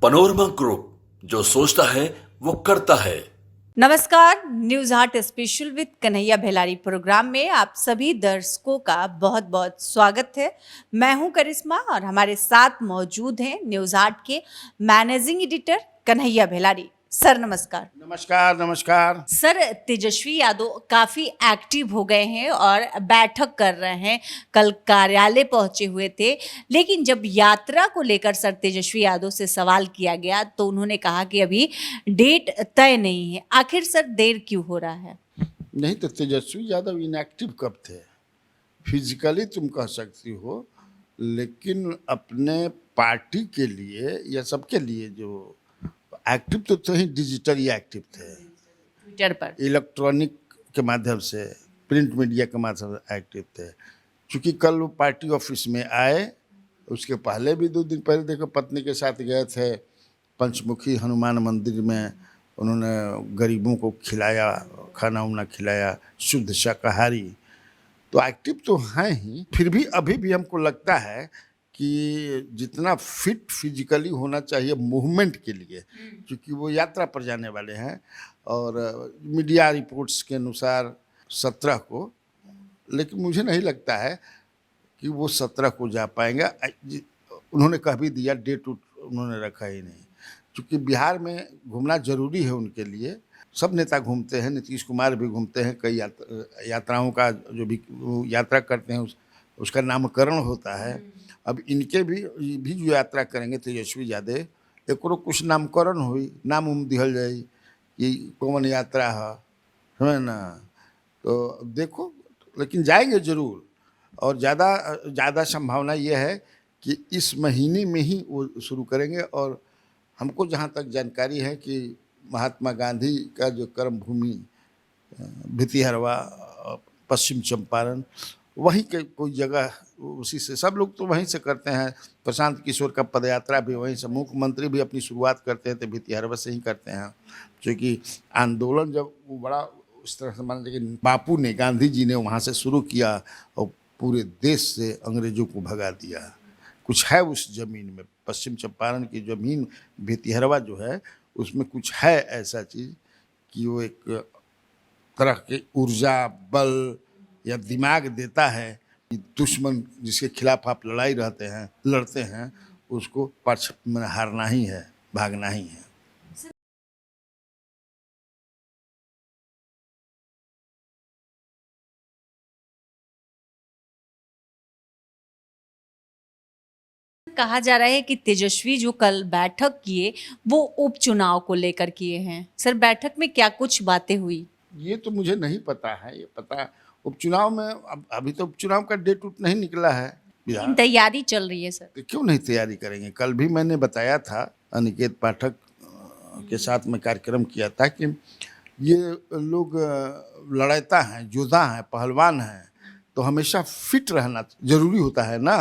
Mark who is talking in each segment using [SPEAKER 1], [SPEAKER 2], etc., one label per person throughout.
[SPEAKER 1] Panorama group, जो सोचता है वो करता है।
[SPEAKER 2] नमस्कार, news Haat special with Kanhaiya Bhelari program में आप सभी दर्शकों का बहुत बहुत स्वागत है। मैं हूं करिश्मा और हमारे साथ मौजूद हैं न्यूज हाट के मैनेजिंग एडिटर कन्हैया भेलारी। सर नमस्कार।
[SPEAKER 3] नमस्कार नमस्कार।
[SPEAKER 2] सर, तेजस्वी यादव काफी एक्टिव हो गए हैं और बैठक कर रहे हैं। कल कार्यालय पहुंचे हुए थे, लेकिन जब यात्रा को लेकर सर तेजस्वी यादव से सवाल किया गया तो उन्होंने कहा कि अभी डेट तय नहीं है। आखिर सर देर क्यों हो रहा है?
[SPEAKER 3] नहीं तो तेजस्वी यादव इनएक्टिव कब थे? फिजिकली तुम कह सकती हो, लेकिन अपने पार्टी के लिए या सबके लिए जो एक्टिव तो थे ही, डिजिटली एक्टिव थे,
[SPEAKER 2] ट्विटर पर,
[SPEAKER 3] इलेक्ट्रॉनिक के माध्यम से, प्रिंट मीडिया के माध्यम से एक्टिव थे। चूँकि कल वो पार्टी ऑफिस में आए, उसके पहले भी 2 दिन पहले देखो पत्नी के साथ गए थे पंचमुखी हनुमान मंदिर में। उन्होंने गरीबों को खिलाया, खाना उना खिलाया, शुद्ध शाकाहारी। तो एक्टिव तो हैं ही, फिर भी अभी भी हमको लगता है कि जितना फिट फिजिकली होना चाहिए मूवमेंट के लिए, क्योंकि वो यात्रा पर जाने वाले हैं और मीडिया रिपोर्ट्स के अनुसार 17 को, लेकिन मुझे नहीं लगता है कि वो 17 को जा पाएंगे। उन्होंने कह भी दिया, डेट उन्होंने रखा ही नहीं, क्योंकि बिहार में घूमना जरूरी है उनके लिए। सब नेता घूमते हैं, नीतीश कुमार भी घूमते हैं, कई यात्राओं का जो भी यात्रा करते हैं उसका नामकरण होता है। अब इनके भी जो यात्रा करेंगे तेजस्वी यादव, एक कुछ नामकरण हुई, नाम उम दिहल जाए कि कौन यात्रा है ना। तो देखो, लेकिन जाएंगे जरूर, और ज़्यादा संभावना ये है कि इस महीने में ही वो शुरू करेंगे। और हमको जहाँ तक जानकारी है कि महात्मा गांधी का जो कर्म भूमि भितिहरवा, पश्चिम चंपारण, वहीं के कोई जगह, उसी से सब लोग तो वहीं से करते हैं। प्रशांत किशोर का पदयात्रा भी वहीं से, मुख्यमंत्री भी अपनी शुरुआत करते हैं तो भितिहरवा से ही करते हैं। क्योंकि आंदोलन जब वो बड़ा उस तरह से मान लीजिए, बापू ने, गांधी जी ने वहाँ से शुरू किया और पूरे देश से अंग्रेजों को भगा दिया। कुछ है उस ज़मीन में, पश्चिम चंपारण की ज़मीन भितिहरवा जो है, उसमें कुछ है ऐसा चीज़ कि वो एक तरह की ऊर्जा, बल या दिमाग देता है कि दुश्मन जिसके खिलाफ आप लड़ते हैं, उसको पक्ष में हारना ही है, भागना ही है।
[SPEAKER 2] कहा जा रहा है कि तेजस्वी जो कल बैठक किए वो उपचुनाव को लेकर किए हैं। सर, बैठक में क्या कुछ बातें हुई?
[SPEAKER 3] ये तो मुझे नहीं पता है। ये पता उपचुनाव में, अभी तो उपचुनाव का डेट उट नहीं निकला है।
[SPEAKER 2] लेकिन तैयारी चल रही है सर।
[SPEAKER 3] तो क्यों नहीं तैयारी करेंगे? कल भी मैंने बताया था, अनिकेत पाठक के साथ में कार्यक्रम किया था कि ये लोग लड़ाता हैं, योद्धा हैं, पहलवान हैं, तो हमेशा फिट रहना जरूरी होता है ना।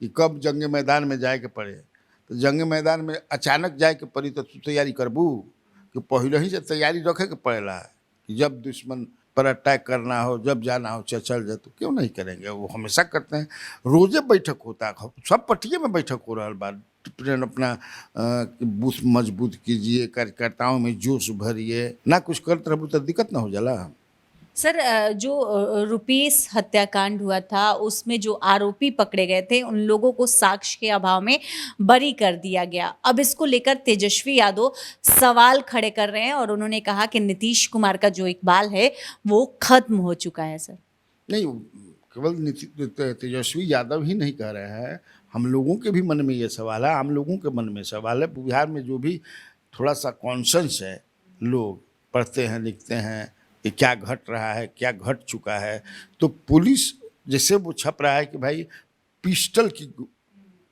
[SPEAKER 3] कि कब जंग मैदान में जाए के पड़े, तो जंग मैदान में अचानक जाए के पड़ी तो तू तैयारी करबू कि पहले ही से तैयारी रखे के पड़ेला कि जब दुश्मन पर अटैक करना हो, जब जाना हो चल जाए, तो क्यों नहीं करेंगे? वो हमेशा करते हैं, रोजे बैठक होता है, सब पट्टिए में बैठक हो रहा बात। अपना बूथ मजबूत कीजिए, कार्यकर्ताओं में जोश भरिए, ना कुछ करते रहू तो दिक्कत ना हो जाला।
[SPEAKER 2] सर, जो रुपेश हत्याकांड हुआ था उसमें जो आरोपी पकड़े गए थे उन लोगों को साक्ष्य के अभाव में बरी कर दिया गया। अब इसको लेकर तेजस्वी यादव सवाल खड़े कर रहे हैं और उन्होंने कहा कि नीतीश कुमार का जो इकबाल है वो खत्म हो चुका है। सर
[SPEAKER 3] नहीं, केवल तेजस्वी यादव ही नहीं कह रहे हैं, हम लोगों के भी मन में ये सवाल है, आम लोगों के मन में सवाल है। बिहार में जो भी थोड़ा सा कॉन्शंस है, लोग पढ़ते हैं, लिखते हैं कि क्या घट रहा है, क्या घट चुका है। तो पुलिस जैसे वो छप रहा है कि भाई पिस्टल की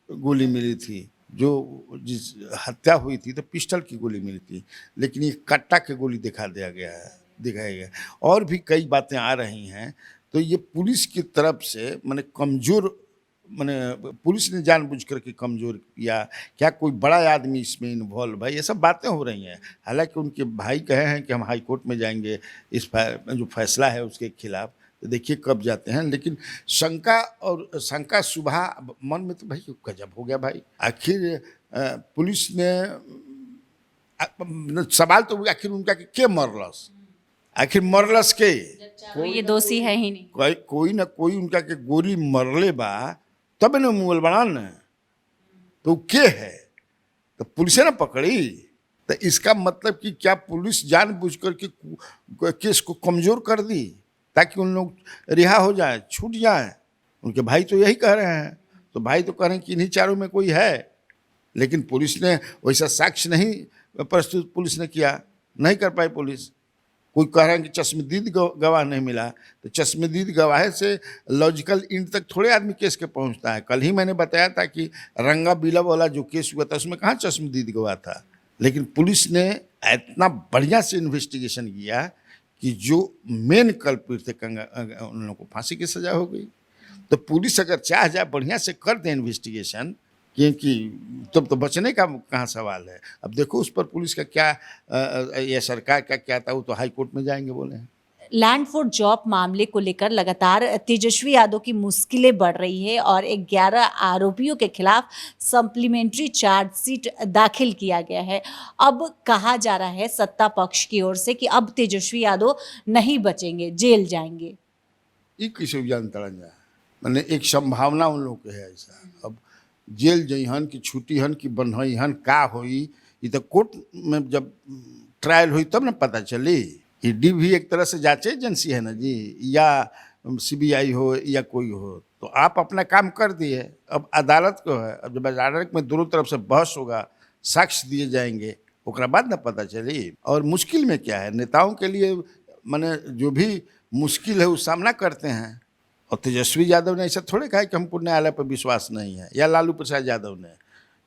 [SPEAKER 3] गोली मिली थी, जो जिस हत्या हुई थी तो पिस्टल की गोली मिली थी, लेकिन ये कट्टा की गोली दिखाया गया। और भी कई बातें आ रही हैं। तो ये पुलिस की तरफ से माने कमज़ोर, माने पुलिस ने जानबूझ करके कमज़ोर किया, क्या कोई बड़ा आदमी इसमें इन्वॉल्व है, ये सब बातें हो रही हैं। हालांकि उनके भाई कहे हैं कि हम हाई कोर्ट में जाएंगे इस जो फैसला है उसके खिलाफ, तो देखिए कब जाते हैं। लेकिन शंका सुबह मन में तो भाई गजब हो गया भाई। आखिर पुलिस ने सवाल तो आखिर उनका कि के मरलस, आखिर मरलस के
[SPEAKER 2] ये दोषी है ही नहीं।
[SPEAKER 3] कोई ना कोई उनका के गोली मरले बा तब न मुगल बना न, तो के है तो पुलिस ने पकड़ी। तो इसका मतलब कि क्या पुलिस जानबूझकर के केस को कमजोर कर दी ताकि उन लोग रिहा हो जाए, छूट जाए। उनके भाई तो यही कह रहे हैं, तो भाई तो कह रहे हैं कि इन्हीं चारों में कोई है, लेकिन पुलिस ने वैसा साक्ष्य नहीं प्रस्तुत पुलिस ने किया, नहीं कर पाई पुलिस। कोई कह रहे हैं कि चश्मदीद गवाह नहीं मिला, तो चश्मदीद गवाह से लॉजिकल इंड तक थोड़े आदमी केस के पहुंचता है। कल ही मैंने बताया था कि रंगा बिला वाला जो केस हुआ था उसमें कहाँ चश्मदीद गवाह था, लेकिन पुलिस ने इतना बढ़िया से इन्वेस्टिगेशन किया कि जो मेन कल्प्रिट थे उन लोगों को फांसी की सजा हो गई। तो पुलिस अगर चाह जाए बढ़िया से कर दे इन्वेस्टिगेशन, क्योंकि तब तो बचने का कहाँ सवाल है। अब देखो उस पर पुलिस का क्या या सरकार का क्या था, वो तो हाई कोर्ट में जाएंगे बोले हैं।
[SPEAKER 2] लैंड फॉर जॉब मामले को लेकर लगातार तेजस्वी यादव की मुश्किलें बढ़ रही है और 11 आरोपियों के खिलाफ सप्लीमेंट्री चार्जशीट दाखिल किया गया है। अब कहा जा रहा है सत्ता पक्ष की ओर से कि अब तेजस्वी यादव नहीं बचेंगे, जेल जाएंगे।
[SPEAKER 3] ये किसी जानता जा मैंने एक संभावना उन लोगों के है ऐसा। अब जेल जइहन की छुट्टी हन की बन्हन का होई, ये तो कोर्ट में जब ट्रायल हुई तब ना पता चली। ईडी भी एक तरह से जांच एजेंसी है ना जी, या सीबीआई हो या कोई हो, तो आप अपना काम कर दिए, अब अदालत को है। अब जब अदालत में दोनों तरफ से बहस होगा, साक्ष्य दिए जाएंगे, उसके बाद ना पता चली। और मुश्किल में क्या है, नेताओं के लिए माने जो भी मुश्किल है वो सामना करते हैं। और तेजस्वी यादव ने ऐसा थोड़े कहा कि हमको न्यायालय पर विश्वास नहीं है, या लालू प्रसाद यादव ने,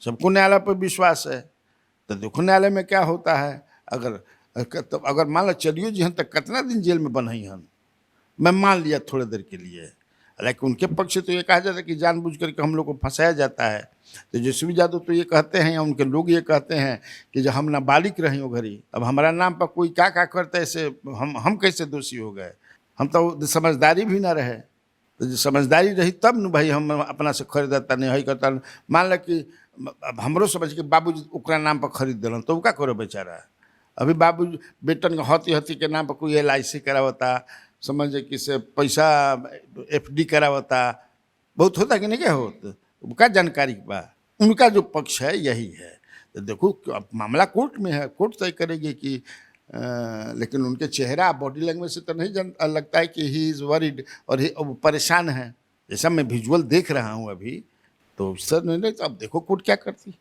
[SPEAKER 3] सबको न्यायालय पर विश्वास है। तो देखो न्यायालय में क्या होता है। अगर मान लो चलियो जी हन तो कितना दिन जेल में बन्ही हन, मैं मान लिया थोड़ी देर के लिए, लेकिन उनके पक्ष से तो ये कहा जाता है कि जानबूझ करके हम लोग को फंसाया जाता है। तेजस्वी यादव तो ये कहते हैं या उनके लोग ये कहते हैं कि जब हम नाबालिग रही हो घड़ी, अब हमारा नाम पर कोई क्या करता है, ऐसे हम कैसे दोषी हो गए। हम तो समझदारी भी ना रहे, तो समझदारी रही तब न भाई हम अपना से खरीदता नहीं है करता। मान ल कि अब हमरो समझ के बाबूजी ओकरा नाम पर खरीद दिलन, तो क्या करो बेचारा। अभी बाबू बेटन के हती के नाम पर कोई LIC करावता, समझे कि से पैसा FD करावता, बहुत होता कि नहीं क्या होता, क्या जानकारी बा। उनका जो पक्ष है यही है। तो देखो अब मामला कोर्ट में है, कोर्ट तय करेगी कि लेकिन उनके चेहरा बॉडी लैंग्वेज से तो नहीं लगता है कि ही इज़ वरीड और परेशान है, जैसा मैं विजुअल देख रहा हूँ अभी। तो सर नहीं तो अब देखो कोर्ट क्या करती।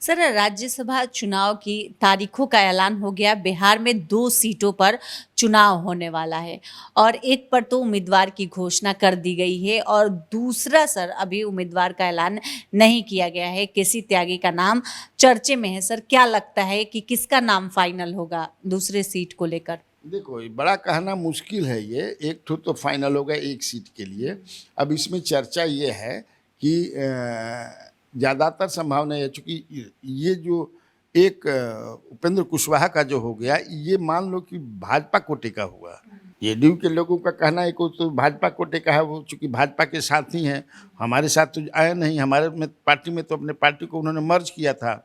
[SPEAKER 2] सर, राज्यसभा चुनाव की तारीखों का ऐलान हो गया। बिहार में 2 सीटों पर चुनाव होने वाला है और एक पर तो उम्मीदवार की घोषणा कर दी गई है और दूसरा सर अभी उम्मीदवार का ऐलान नहीं किया गया है। केसी त्यागी का नाम चर्चे में है। सर, क्या लगता है कि किसका नाम फाइनल होगा दूसरे सीट को लेकर?
[SPEAKER 3] देखो ये बड़ा कहना मुश्किल है, ये एक तो फाइनल होगा एक सीट के लिए। अब इसमें चर्चा ये है कि ज़्यादातर संभावना है, चूँकि ये जो एक उपेंद्र कुशवाहा का जो हो गया, ये मान लो कि भाजपा कोटे का हुआ। जेडीयू के लोगों का कहना है को तो भाजपा कोटे का है, वो चूँकि भाजपा के साथ ही हैं, हमारे साथ तो आए नहीं। हमारे में पार्टी में तो अपने पार्टी को उन्होंने मर्ज किया था,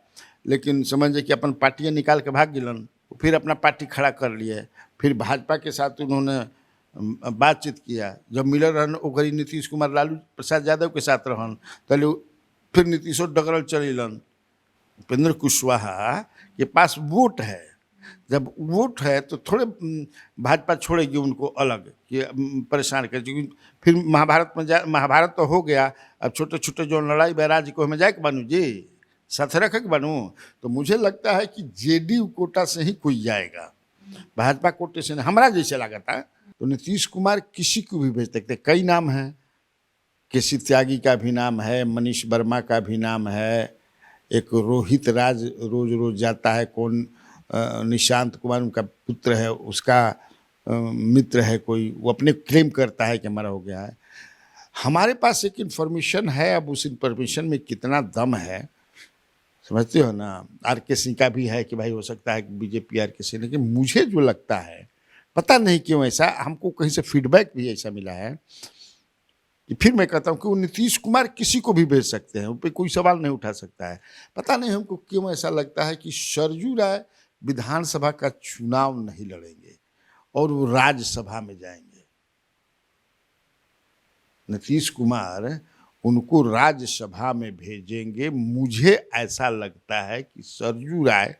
[SPEAKER 3] लेकिन समझे कि अपन पार्टियाँ निकाल के भाग गिलन, फिर अपना पार्टी खड़ा कर लिए, फिर भाजपा के साथ उन्होंने बातचीत किया। जब मिलर रहन ओकरी नीतीश कुमार लालू प्रसाद यादव के साथ रहन, तो फिर नीतीशो डगरल चलिलन। उपेंद्र कुशवाहा के पास वोट है, जब वोट है तो थोड़े भाजपा छोड़ेगी उनको अलग कि परेशान कर, क्योंकि फिर महाभारत तो हो गया। अब छोटे छोटे जो लड़ाई बैराज को हमें जाए के बनू जी, साथ रख के बनूँ। तो मुझे लगता है कि जेडीयू कोटा से ही कोई जाएगा, भाजपा कोटे से नहीं। हमारा जैसे लगा था तो नीतीश कुमार किसी को भी भेज सकते। कई नाम हैं, केसी त्यागी का भी नाम है, मनीष वर्मा का भी नाम है, एक रोहित राज रोज जाता है, कौन निशांत कुमार उनका पुत्र है, उसका मित्र है कोई, वो अपने क्लेम करता है कि हमारा हो गया है। हमारे पास एक इन्फॉर्मेशन है, अब उस इन्फॉर्मेशन में कितना दम है समझते हो ना। RK सिंह का भी है कि भाई हो सकता है कि बीजेपी RK सिंह, लेकिन मुझे जो लगता है पता नहीं क्यों ऐसा, हमको कहीं से फीडबैक भी ऐसा मिला है कि फिर मैं कहता हूँ कि वो नीतीश कुमार किसी को भी भेज सकते हैं, उन पर कोई सवाल नहीं उठा सकता है। पता नहीं हमको क्यों ऐसा लगता है कि सरजू राय विधानसभा का चुनाव नहीं लड़ेंगे और वो राज्यसभा में जाएंगे। नीतीश कुमार उनको राज्यसभा में भेजेंगे। मुझे ऐसा लगता है कि सरयू राय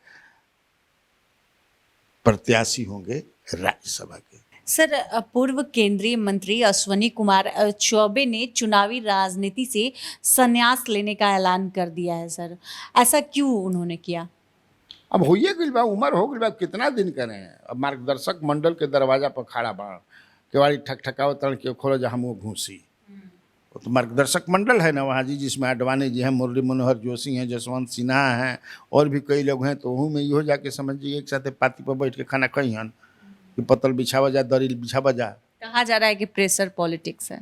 [SPEAKER 3] प्रत्याशी होंगे राज्यसभा के।
[SPEAKER 2] सर, पूर्व केंद्रीय मंत्री अश्वनी कुमार चौबे ने चुनावी राजनीति से संन्यास लेने का ऐलान कर दिया है सर, ऐसा क्यों उन्होंने किया?
[SPEAKER 3] अब होइए गई बा, उम्र हो गई बा, कितना दिन करें। अब मार्गदर्शक मंडल के दरवाजा पर खड़ा बा, केवाड़ी ठकठकाव तड़ के खोलो जहाँ मुँह घूसी। वो तो मार्गदर्शक मंडल है ना वहाँ जी, जिसमें आडवाणी जी हैं, मुरली मनोहर जोशी हैं, जसवंत सिन्हा हैं और भी कई लोग हैं। तो वहू में इहो जाके समझिए एक साथ पाती पर बैठ के खाना खई हन कि पतल बिछावा जा, दरी बिछावा जा।
[SPEAKER 2] कहा जा रहा है कि प्रेशर पॉलिटिक्स है।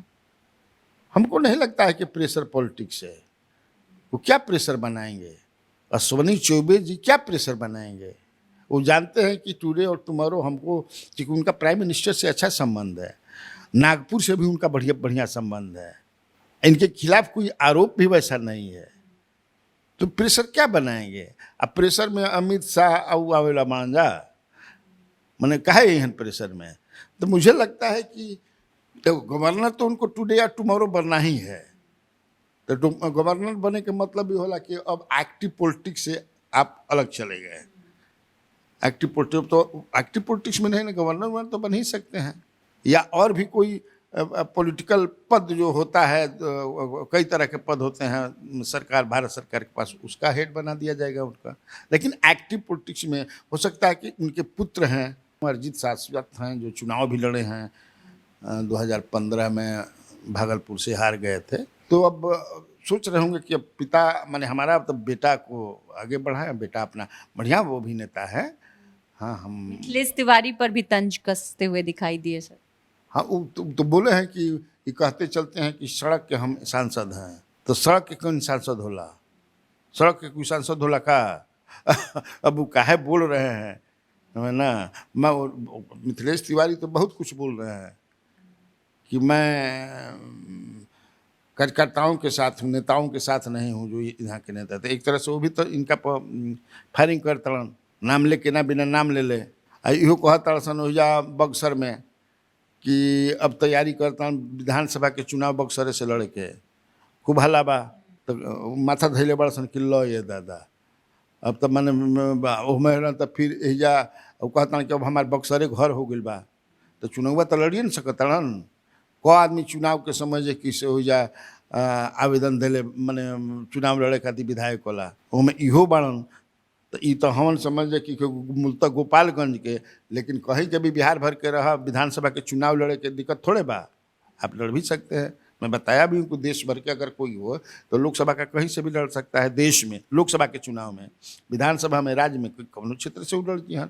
[SPEAKER 3] हमको नहीं लगता है कि प्रेशर पॉलिटिक्स है। वो क्या प्रेशर बनाएंगे? अश्वनी चौबे जी क्या प्रेशर बनाएंगे? वो जानते हैं कि टुडे और टुमारो हमको, क्योंकि उनका प्राइम मिनिस्टर से अच्छा संबंध है, नागपुर से भी उनका बढ़िया बढ़िया संबंध है, इनके खिलाफ कोई आरोप भी वैसा नहीं है। तो प्रेशर क्या बनाएंगे? अब प्रेशर में अमित शाह आवेला मांझा मैंने कहा यहन प्रेशर में। तो मुझे लगता है कि तो गवर्नर तो उनको टुडे या टुमारो बनना ही है। तो गवर्नर बने के मतलब ये होला कि अब एक्टिव पॉलिटिक्स से आप अलग चले गए। एक्टिव पॉलिटिक्स में नहीं ना, गवर्नर तो बन ही सकते हैं, या और भी कोई पॉलिटिकल पद जो होता है, कई तरह के पद होते हैं सरकार, भारत सरकार के पास, उसका हेड बना दिया जाएगा उनका। लेकिन एक्टिव पॉलिटिक्स में हो सकता है कि उनके पुत्र हैं, अरिजीत शाश्वत हैं, जो चुनाव भी लड़े हैं 2015 में, भागलपुर से हार गए थे। तो अब सोच रहे होंगे कि अब पिता माने हमारा तो बेटा को आगे बढ़ाए, बेटा अपना बढ़िया वो अभिनेता है। हाँ, हम
[SPEAKER 2] मिथिलेश तिवारी पर भी तंज कसते हुए दिखाई दिए सर।
[SPEAKER 3] हाँ, वो तो बोले हैं कि ये कहते चलते हैं कि सड़क के हम सांसद हैं। तो सड़क के कौन सांसद होला? सड़क के कोई सांसद होला का? अब वो काहे बोल रहे हैं है ना। मैं मिथिलेश तिवारी तो बहुत कुछ बोल रहे हैं कि मैं कार्यकर्ताओं के साथ हूँ, नेताओं के साथ नहीं हूँ जो यहाँ के नेता थे। एक तरह से वो भी तो इनका फायरिंग करतड़न, नाम लेके ना बिना नाम ले ले। इहो कहतड़सन ओहिजा बक्सर में कि अब तैयारी करता विधानसभा के चुनाव बक्सर से लड़े के, खूब हल्ला बा। तो माथा धैले बड़ा सन किल्लो ये दादा, अब तो मैंने ओहमे तो फिर एहिजा कहता कि अब हमारे बक्सरे घर हो गई बा, तो चुनाव तो लड़िए न सकतड़न। को आदमी चुनाव के समय जे किसे हो जा आवेदन दिले मैंने चुनाव लड़े खातिर विधायक होला, ओहमे इहो बाड़न। तो ये तो हमन समझे कि मूलतः गोपालगंज के, लेकिन कहीं के भी बिहार भर के रहा विधानसभा के चुनाव लड़े के दिक्कत थोड़े बा, आप लड़ भी सकते हैं। मैं बताया भी उनको, देश भर के अगर कोई हो तो लोकसभा का कहीं से भी लड़ सकता है देश में, लोकसभा के चुनाव में, विधानसभा में, राज्य में, कौन क्षेत्र से लड़ती हैं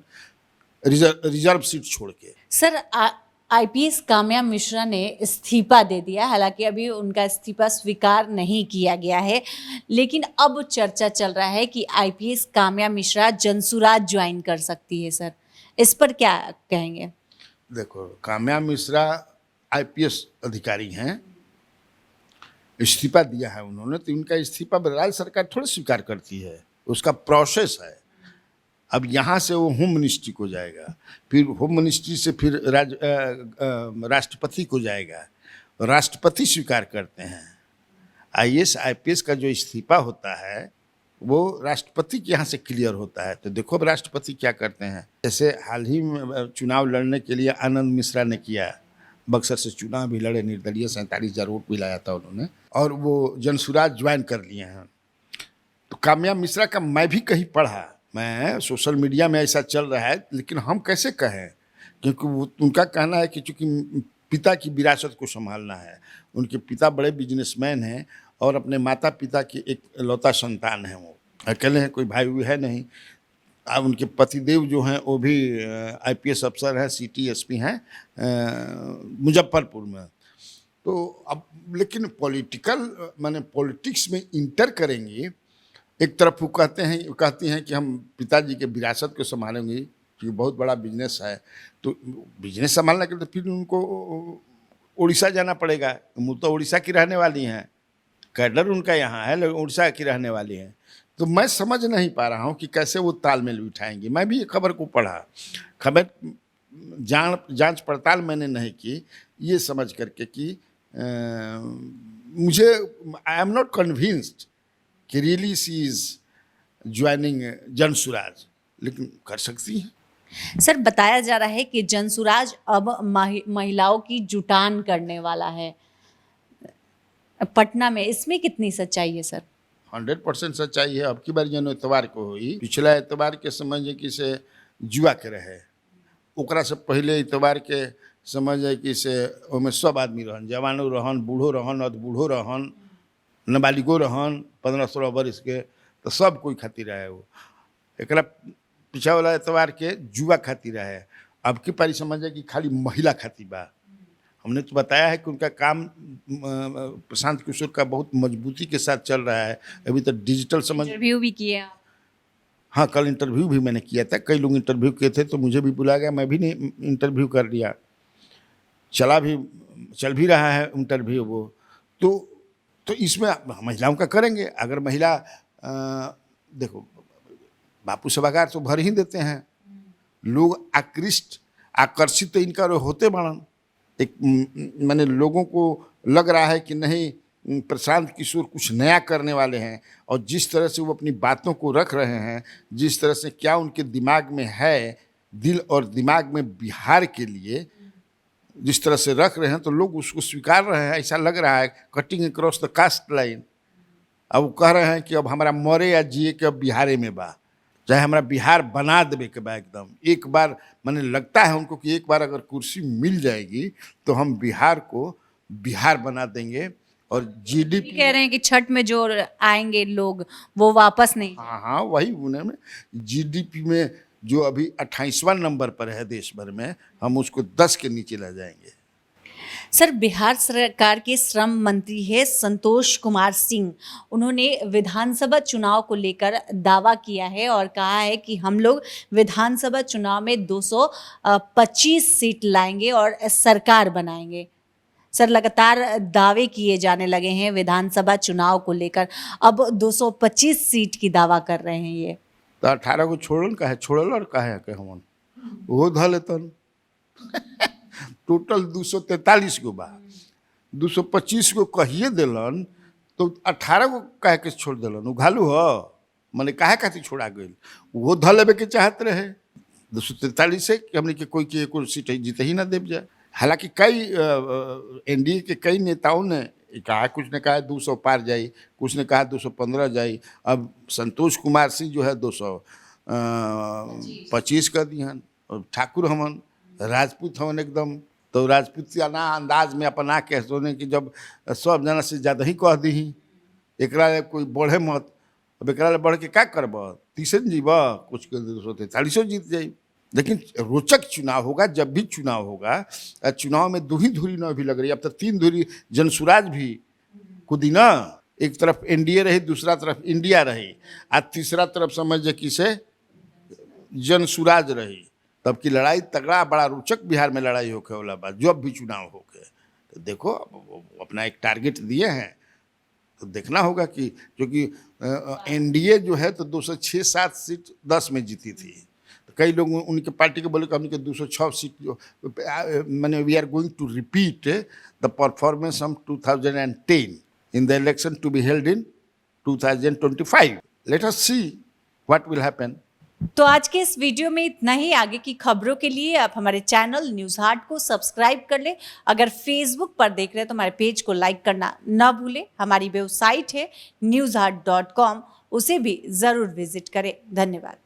[SPEAKER 3] रिजर्व सीट छोड़ के।
[SPEAKER 2] सर, आईपीएस काम्या मिश्रा ने इस्तीफा दे दिया, हालांकि अभी उनका इस्तीफा स्वीकार नहीं किया गया है, लेकिन अब चर्चा चल रहा है कि आईपीएस काम्या मिश्रा जनसुराज ज्वाइन कर सकती है। सर, इस पर क्या कहेंगे?
[SPEAKER 3] देखो, काम्या मिश्रा आईपीएस अधिकारी हैं, इस्तीफा दिया है उन्होंने, तो उनका इस्तीफा राज्य सरकार थोड़ी स्वीकार करती है, उसका प्रोसेस है। अब यहाँ से वो होम मिनिस्ट्री को जाएगा, फिर होम मिनिस्ट्री से फिर राष्ट्रपति को जाएगा, राष्ट्रपति स्वीकार करते हैं। आईएएस आईपीएस का जो इस्तीफा होता है वो राष्ट्रपति के यहाँ से क्लियर होता है। तो देखो अब राष्ट्रपति क्या करते हैं। जैसे हाल ही में चुनाव लड़ने के लिए आनंद मिश्रा ने किया, बक्सर से चुनाव भी लड़े, निर्दलीय 47,000 वोट भी लाया था उन्होंने, और वो जनसुराज ज्वाइन कर लिए हैं। तो काम्या मिश्रा का मैं भी कहीं पढ़ा, मैं सोशल मीडिया में ऐसा चल रहा है, लेकिन हम कैसे कहें, क्योंकि वो उनका कहना है कि चूँकि पिता की विरासत को संभालना है, उनके पिता बड़े बिजनेसमैन हैं और अपने माता पिता की एक लौता संतान है, वो अकेले हैं, कोई भाई भी है नहीं। अब उनके पतिदेव जो हैं वो भी आईपीएस अफसर हैं, सिटी एसपी हैं मुजफ्फरपुर में। तो अब लेकिन पॉलिटिकल माने पॉलिटिक्स में इंटर करेंगी, एक तरफ वो कहती हैं कि हम पिताजी के विरासत को संभालेंगे, क्योंकि बहुत बड़ा बिजनेस है, तो बिजनेस संभालने के लिए तो फिर उनको उड़ीसा जाना पड़ेगा। मूल तो उड़ीसा की रहने वाली हैं, कैडर उनका यहाँ है, लेकिन उड़ीसा की रहने वाली हैं। तो मैं समझ नहीं पा रहा हूँ कि कैसे वो तालमेल बिठाएंगे। मैं भी ये खबर को पढ़ा, खबर जांच पड़ताल मैंने नहीं की, ये समझ करके कि मुझे आई एम नॉट कन्विंस्ड कि really she is joining Jansuraj, लेकिन कर सकती हैं।
[SPEAKER 2] सर बताया जा रहा है कि जनसुराज अब महिलाओं की जुटान करने वाला है पटना में, इसमें कितनी सच्चाई है सर?
[SPEAKER 3] 100% सच्चाई है। अब की बार जन एतवार को हुई, पिछला एतवार के समझ कि से जुआ के रहे, ओकरा से पहले एतवार के समझ कि से ओमे सब आदमी रहन, जवानो रहन, बूढ़ो रहन, अधबूढ़ो रहन, नाबालिगो रहन 15-16 वर्ष के, तो सब कोई खातिर रहे। वो एक पिछा वाला एतवार के जुआ खातिर रहे। अब की पारी समझ कि खाली महिला खातिर बा। हमने तो बताया है कि उनका काम प्रशांत किशोर का बहुत मजबूती के साथ चल रहा है। अभी तो डिजिटल समझ
[SPEAKER 2] इंटरव्यू भी किए आप?
[SPEAKER 3] हाँ, कल इंटरव्यू भी मैंने किया था। कई लोग इंटरव्यू किए थे तो मुझे भी बुलाया गया, मैं भी नहीं इंटरव्यू कर लिया। चल भी रहा है इंटरव्यू वो। तो इसमें महिलाओं का करेंगे। अगर महिला देखो, बापू सभागार तो भर ही देते हैं, लोग आकर्षित तो इनका होते बढ़न। एक मैंने लोगों को लग रहा है कि नहीं, प्रशांत किशोर कुछ नया करने वाले हैं, और जिस तरह से वो अपनी बातों को रख रहे हैं, जिस तरह से क्या उनके दिमाग में है, दिल और दिमाग में बिहार के लिए जिस तरह से रख रहे हैं, तो लोग उसको स्वीकार रहे हैं। ऐसा लग रहा है cutting across the caste line. अब वो कह रहे हैं कि अब हमारा मरे या जिए के अब बिहारे में बा, चाहे हमारा बिहार बना देवे के बा एकदम। एक बार मैंने लगता है उनको कि एक बार अगर कुर्सी मिल जाएगी तो हम बिहार को बिहार बना देंगे। और जीडीपी
[SPEAKER 2] कह रहे हैं कि छठ में जो आएंगे लोग वो वापस नहीं।
[SPEAKER 3] हाँ, वही उन्हें जीडीपी में जो अभी 28वां नंबर पर है देश भर में, हम उसको 10 के नीचे ला जाएंगे।
[SPEAKER 2] सर बिहार सरकार के श्रम मंत्री है संतोष कुमार सिंह, उन्होंने विधानसभा चुनाव को लेकर दावा किया है और कहा है कि हम लोग विधानसभा चुनाव में 225 सीट लाएंगे और सरकार बनाएंगे। सर लगातार दावे किए जाने लगे हैं विधानसभा चुनाव को लेकर, अब 225 सीट की दावा कर रहे हैं ये।
[SPEAKER 3] तो 18 को छोड़ल और कहे के हमन वो धल तन टोटल 243 गो बा, 225 को कहिए दिलन, तो 18 को कहे के छोड़ दिलन। वो घालू हो मैंने कहे खातिर छोड़ा गई, वो धल लेवे के चाहत रहे 243 से कि हमने के कोई की एक सीट जीते ही ना देव जाए। हालांकि कई एनडीए के कई नेताओं ने कहा, कुछ ने कहा 200 पार जाई, कुछ ने कहा 215 जाई। अब संतोष कुमार सिंह जो है 225 कर दिहन। और ठाकुर हमन राजपूत हमन एकदम, तो राजपूतियाना अंदाज में अपना के सोने कि जब सब जना से ज़्यादा ही कह दी, एकरा कोई बढ़े मत। अब एकरा बढ़ के क्या करब, 30 जीब, कुछ 243 जीत जाई। लेकिन रोचक चुनाव होगा। जब भी चुनाव होगा, चुनाव में दूही धुरी न भी लग रही, अब तो 3 धुरी जनसुराज भी खुदी ना, एक तरफ एनडीए रही, दूसरा तरफ इंडिया रही, आ तीसरा तरफ समझ कि से जनसुराज रही। तब की लड़ाई तगड़ा, बड़ा रोचक बिहार में लड़ाई होके वाला बात जब भी चुनाव होके। तो देखो अपना एक टारगेट दिए हैं, तो देखना होगा कि क्योंकि एनडीए जो है तो 206-7 सीट 10 में जीती थी। तो कई लोग उनके पार्टी के बोले कि हमने 206 सीट जो मैंने we are going to repeat the performance of 2010 in the election to be held in 2025। Let us see what will happen.
[SPEAKER 2] तो आज के इस वीडियो में इतना ही। आगे की खबरों के लिए आप हमारे चैनल न्यूज़ हाट को सब्सक्राइब कर लें। अगर फेसबुक पर देख रहे हैं तो हमारे पेज को लाइक करना ना भूलें। हमारी वेबसाइट है newsheart.com, उसे भी ज़रूर विजिट करें। धन्यवाद।